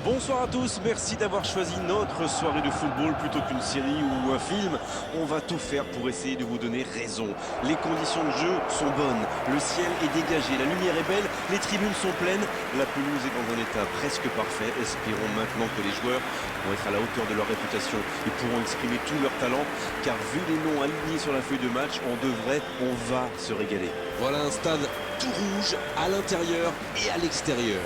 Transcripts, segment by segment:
Bonsoir à tous, merci d'avoir choisi notre soirée de football plutôt qu'une série ou un film. On va tout faire pour essayer de vous donner raison. Les conditions de jeu sont bonnes, le ciel est dégagé, la lumière est belle, les tribunes sont pleines, la pelouse est dans un état presque parfait. Espérons maintenant que les joueurs vont être à la hauteur de leur réputation et pourront exprimer tout leur talent, car vu les noms alignés sur la feuille de match, on va se régaler. Voilà un stade tout rouge à l'intérieur et à l'extérieur.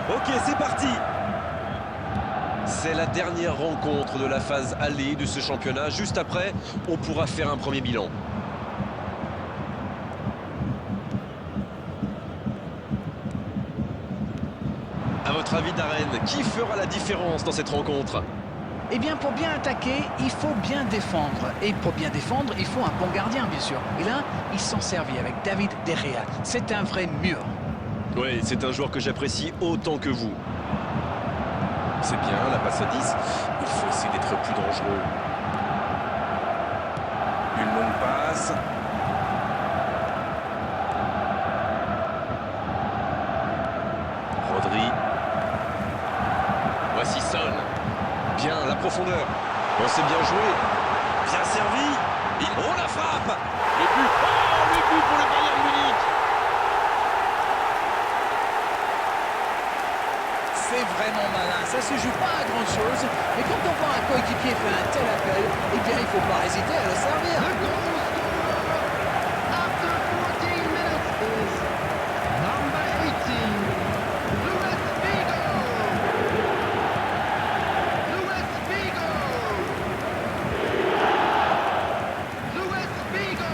Ok, c'est parti. C'est la dernière rencontre de la phase aller de ce championnat. Juste après, on pourra faire un premier bilan. À votre avis, Darren, qui fera la différence dans cette rencontre? Eh bien, pour bien attaquer, il faut bien défendre. Et pour bien défendre, il faut un bon gardien, bien sûr. Et là, ils s'en servi avec David De Gea. C'est un vrai mur. Oui, c'est un joueur que j'apprécie autant que vous. C'est bien, la passe à 10. Il faut essayer d'être plus dangereux. Une longue passe. Rodri. Voici Son. Bien, la profondeur. On s'est bien joué. Bien servi. Oh, la frappe. Le but. Oh, le but pour le Bayern Munich. C'est vraiment malin. Ça se joue pas à grand chose. Mais quand on voit un coéquipier faire un tel appel, eh bien, il faut pas hésiter à le servir. After 14 minutes is number 18, Luis Figo. Luis Figo. Luis Figo.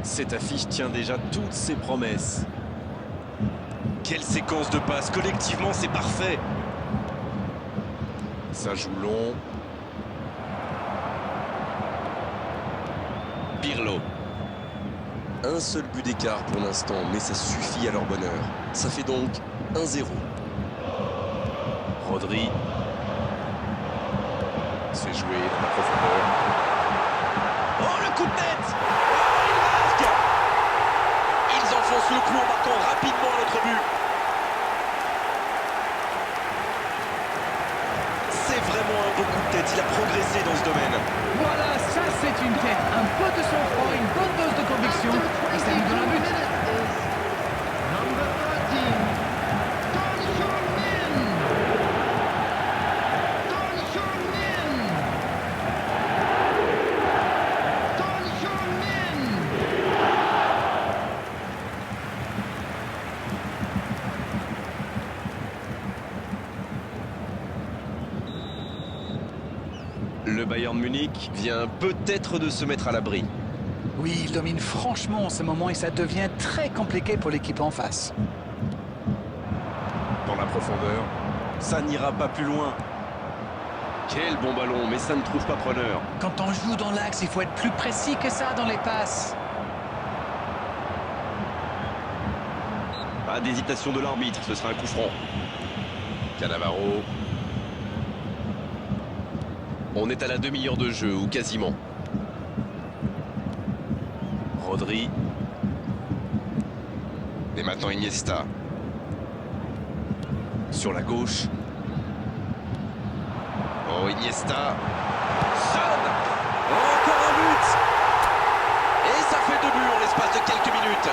Cette affiche tient déjà toutes ses promesses. Quelle séquence de passes, collectivement c'est parfait. Ça joue long. Pirlo. Un seul but d'écart pour l'instant, mais ça suffit à leur bonheur. Ça fait donc 1-0. Rodri. C'est joué dans la profondeur. Oh, le coup de tête! Oh, il marque! Ils enfoncent le clou en marquant rapidement notre but. C'est vraiment un beau coup de tête. Il a progressé dans ce domaine. Voilà, ça c'est une tête. Un peu de sang-froid, une bonne dose de conviction. Et ça nous donne un but. Number 13, Son Heung-min. Son Heung-min. Son Heung-min. Le Bayern Munich vient peut-être de se mettre à l'abri. Oui, il domine franchement en ce moment et ça devient très compliqué pour l'équipe en face. Dans la profondeur, ça n'ira pas plus loin. Quel bon ballon, mais ça ne trouve pas preneur. Quand on joue dans l'axe, il faut être plus précis que ça dans les passes. Pas d'hésitation de l'arbitre, ce sera un coup franc. Cannavaro. On est à la demi-heure de jeu, ou quasiment. Rodri. Et maintenant Iniesta. Sur la gauche. Oh, Iniesta. Son. Encore un but. Et ça fait 2 buts en l'espace de quelques minutes.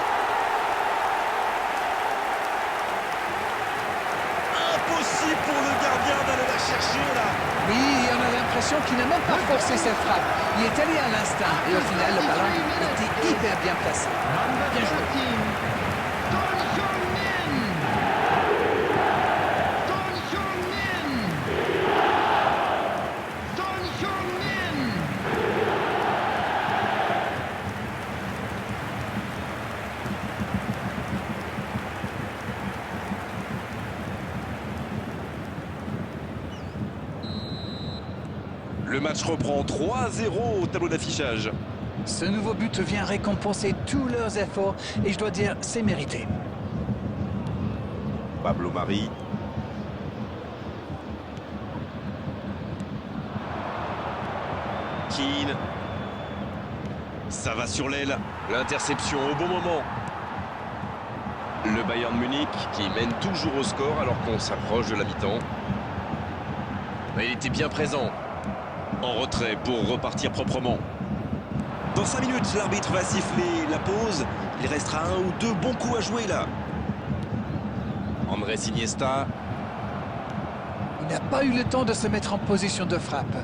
Impossible pour le gardien d'aller la chercher là. Oui, on a l'impression qu'il n'a même pas forcé cette frappe. Il est allé à l'instinct et au final, le ballon était hyper bien placé. Bien joué. 13, Son Heung-min. Son Heung-min. Son Heung-min. Le match reprend 3-0 au tableau d'affichage. Ce nouveau but vient récompenser tous leurs efforts et je dois dire, c'est mérité. Pablo Mari. Keane. Ça va sur l'aile. L'interception au bon moment. Le Bayern Munich qui mène toujours au score alors qu'on s'approche de la mi-temps. Il était bien présent. En retrait pour repartir proprement. Dans 5 minutes, l'arbitre va siffler la pause. Il restera 1 ou 2 bons coups à jouer là. Andrés Iniesta. Il n'a pas eu le temps de se mettre en position de frappe.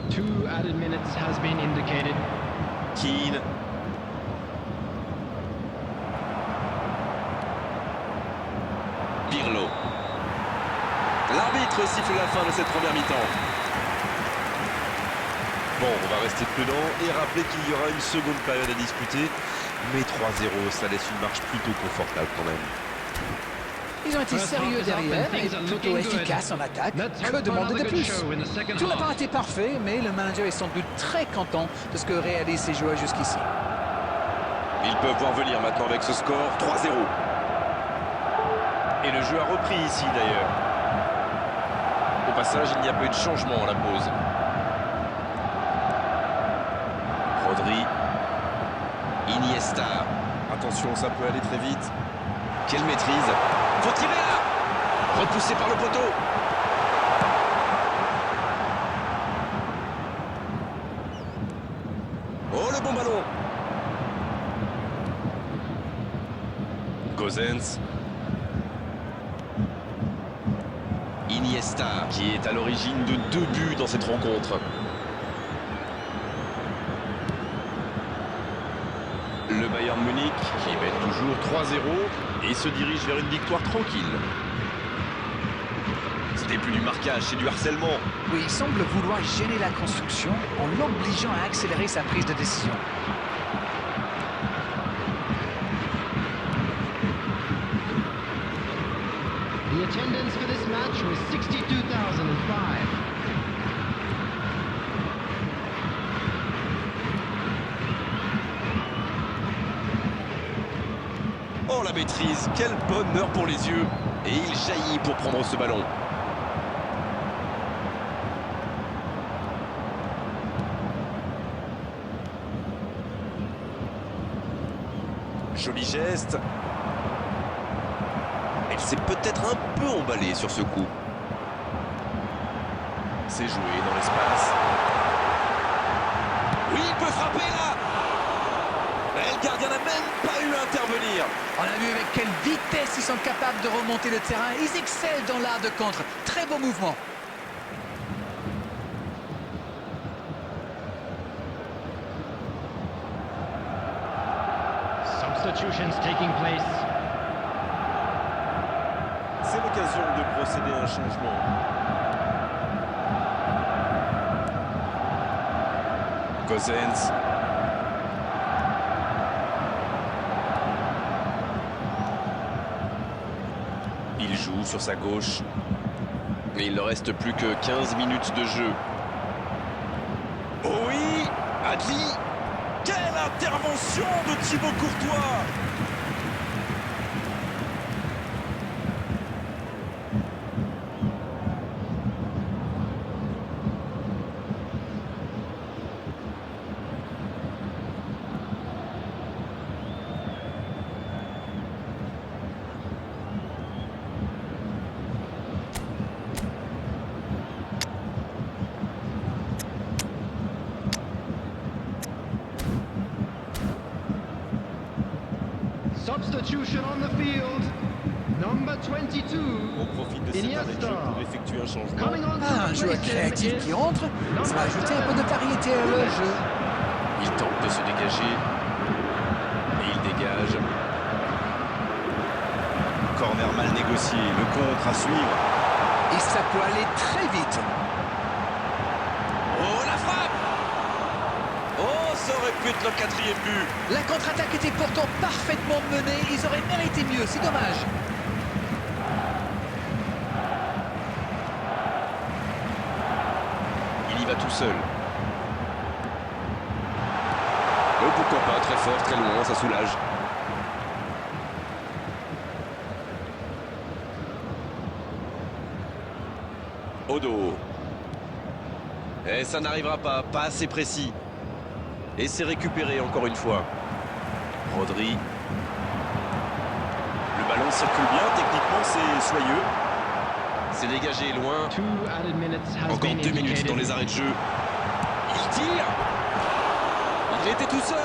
Two added minutes has been indicated. Keane. Pirlo. L'arbitre siffle la fin de cette première mi-temps. Bon, on va rester prudent et rappeler qu'il y aura une seconde période à disputer. Mais 3-0, ça laisse une marche plutôt confortable quand même. Ils ont été sérieux derrière et plutôt efficaces en attaque. Que demander de plus? Tout n'a pas été parfait, mais le manager est sans doute très content de ce que réalisent ses joueurs jusqu'ici. Ils peuvent voir venir maintenant avec ce score 3-0. Et le jeu a repris ici d'ailleurs. Au passage, il n'y a pas eu de changement à la pause. Rodri. Iniesta. Attention, ça peut aller très vite. Quelle maîtrise. Faut tirer là. Repoussé par le poteau. Oh, le bon ballon. Gosens. Iniesta, qui est à l'origine de 2 buts dans cette rencontre. Le Bayern Munich, qui mène toujours 3-0 et se dirige vers une victoire tranquille. Ce n'est plus du marquage, c'est du harcèlement. Oui, il semble vouloir gêner la construction en l'obligeant à accélérer sa prise de décision. The attendance for this match was 62,005. Oh, la maîtrise, quel bonheur pour les yeux. Et il jaillit pour prendre ce ballon. Joli geste. Elle s'est peut-être un peu emballée sur ce coup. C'est joué dans l'espace. Oui, il peut frapper là. Le gardien n'a même pas eu à intervenir. On a vu avec quelle vitesse ils sont capables de remonter le terrain. Ils excellent dans l'art de contre. Très beau mouvement. Substitutions taking place. C'est l'occasion de procéder à un changement. Gosens. Il joue sur sa gauche. Et il ne reste plus que 15 minutes de jeu. Oh oui, Adli. Quelle intervention de Thibaut Courtois. Substitution on the field. Number 22. On profite de cet arrêt de jeu pour effectuer un changement. Coming on to Ah, un joueur replace him créatif is qui rentre, ça va ajouter un peu de variété à leur jeu. Il tente de se dégager. Et il dégage. Corner mal négocié. Le contre à suivre. Et ça peut aller très vite. Oh, la frappe. Oh, ça aurait pu être le 4e but. La contre-attaque était pourtant parfaitement menée. Ils auraient mérité mieux. C'est dommage. tout seul. Pourquoi pas, très fort, très loin, ça soulage. Odo. Et ça n'arrivera pas assez précis. Et c'est récupéré encore une fois. Rodri. Le ballon circule bien, techniquement c'est soyeux. C'est dégagé loin. Encore 2 minutes dans les arrêts de jeu. Il tire. Il était tout seul.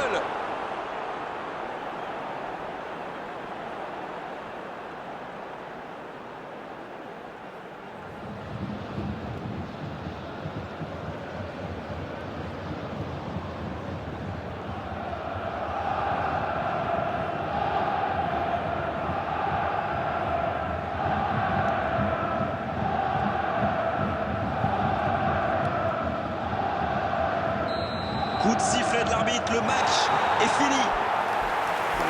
Coup de sifflet de l'arbitre, le match est fini.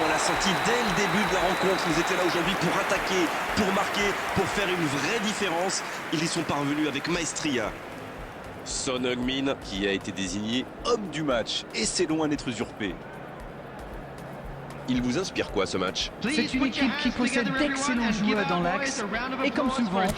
On l'a senti dès le début de la rencontre. Ils étaient là aujourd'hui pour attaquer, pour marquer, pour faire une vraie différence. Ils y sont parvenus avec maestria. Son Heung-min qui a été désigné homme du match. Et c'est loin d'être usurpé. Il vous inspire quoi ce match? C'est une équipe qui possède d'excellents joueurs dans l'axe et comme souvent,